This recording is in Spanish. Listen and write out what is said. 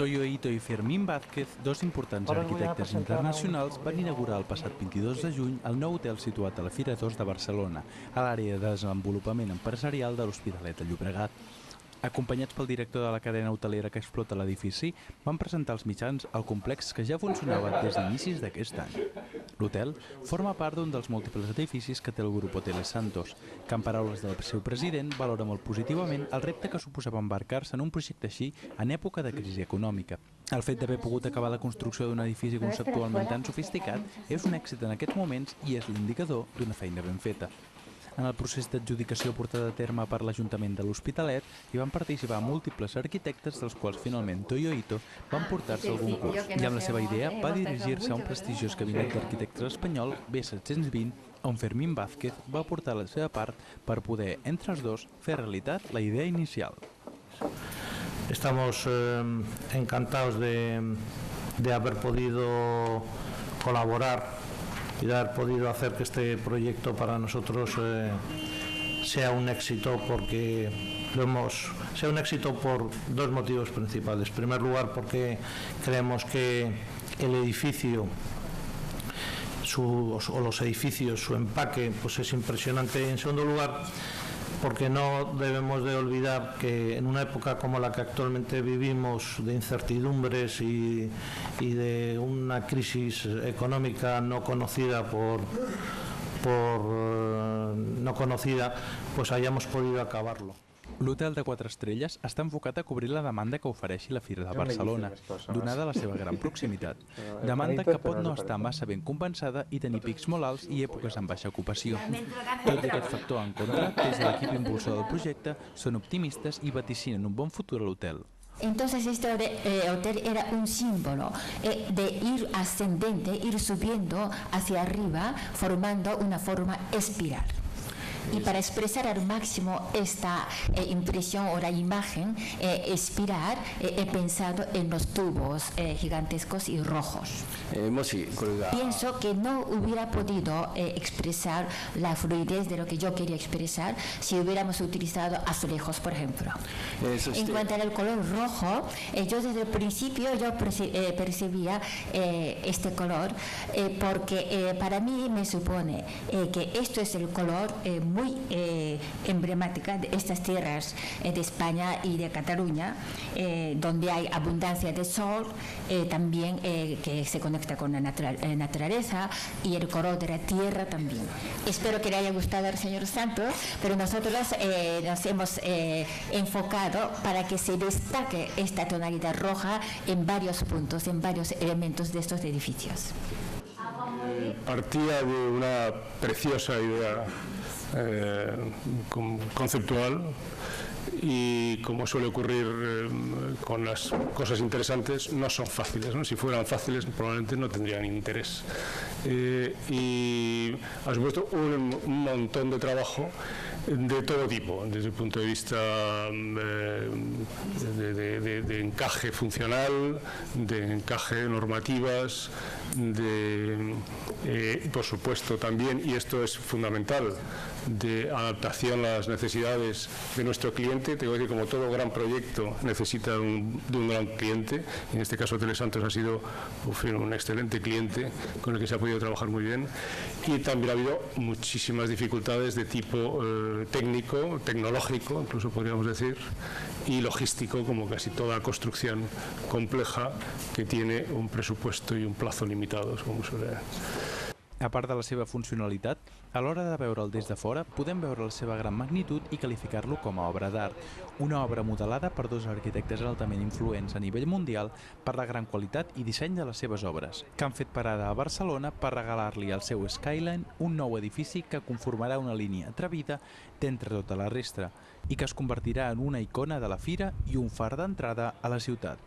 Toyo Ito i Fermín Vázquez, dos importants arquitectes internacionals, van inaugurar el passat 22 de juny el nou hotel situat a la Fira 2 de Barcelona, a l'àrea de desenvolupament empresarial de l'Hospitalet de Llobregat. Acompanyats pel director de la cadena hotelera que explota l'edifici, van presentar als mitjans el complex que ja funcionava des d'inicis d'aquest any. L'hotel forma part d'un dels múltiples edificis que té el grup Hoteles Santos, que en paraules del seu president valora molt positivament el repte que suposava embarcar-se en un projecte així en època de crisi econòmica. El fet d'haver pogut acabar la construcció d'un edifici conceptualment tan sofisticat és un èxit en aquests moments i és l'indicador d'una feina ben feta. En el procés d'adjudicació portat a terme per l'Ajuntament de l'Hospitalet hi van participar múltiples arquitectes, dels quals finalment Toyo Ito van portar-se algun curs, i amb la seva idea va dirigir-se a un prestigiós gabinet d'arquitectes espanyol, B720, on Fermín Vázquez va aportar la seva part per poder, entre els dos, fer realitat la idea inicial. Estamos encantados de haber podido colaborar y de haber podido hacer que este proyecto para nosotros sea un éxito, porque sea un éxito por dos motivos principales. En primer lugar, porque creemos que el edificio o los edificios, su empaque, pues es impresionante. En segundo lugar, porque no debemos de olvidar que en una época como la que actualmente vivimos, de incertidumbres y de una crisis económica no conocida pues hayamos podido acabarlo. L'hotel de 4 estrelles està enfocat a cobrir la demanda que ofereixi la Fira de Barcelona, donada la seva gran proximitat. Demanda que pot no estar massa ben compensada i tenir pics molt alts i èpoques amb baixa ocupació. Tot i aquest factor en contra, des de l'equip impulsor del projecte, són optimistes i vaticinen un bon futur a l'hotel. Entonces este hotel era un símbolo de ir ascendente, ir subiendo hacia arriba, formando una forma espiral. Y para expresar al máximo esta impresión o la imagen espiral, he pensado en los tubos gigantescos y rojos. Pienso que no hubiera podido expresar la fluidez de lo que yo quería expresar si hubiéramos utilizado azulejos, por ejemplo. En cuanto al color rojo, yo desde el principio percibía este color porque para mí me supone que esto es el color muy emblemática de estas tierras de España y de Cataluña, donde hay abundancia de sol, también que se conecta con la naturaleza, y el color de la tierra también. Espero que le haya gustado al señor Santos, pero nosotros nos hemos enfocado para que se destaque esta tonalidad roja en varios puntos, en varios elementos de estos edificios. Partía de una preciosa idea conceptual, y como suele ocurrir con las cosas interesantes, no son fáciles, ¿no? Si fueran fáciles probablemente no tendrían interés, y ha supuesto un montón de trabajo de todo tipo, desde el punto de vista de encaje funcional, de encaje de normativas, por supuesto también, y esto es fundamental, de adaptación a las necesidades de nuestro cliente. Tengo que decir, como todo gran proyecto necesita de un gran cliente, en este caso Hoteles Santos ha sido un excelente cliente con el que se ha podido trabajar muy bien, y también ha habido muchísimas dificultades de tipo técnico, tecnológico, incluso podríamos decir, y logístico, como casi toda construcción compleja que tiene un presupuesto y un plazo limitados, como suele. A part de la seva funcionalitat, a l'hora de veure'l des de fora, podem veure la seva gran magnitud i qualificar-lo com a obra d'art. Una obra modelada per dos arquitectes altament influents a nivell mundial per la gran qualitat i disseny de les seves obres, que han fet parada a Barcelona per regalar-li al seu Skyline un nou edifici que conformarà una línia atrevida d'entre tota la resta i que es convertirà en una icona de la fira i un far d'entrada a la ciutat.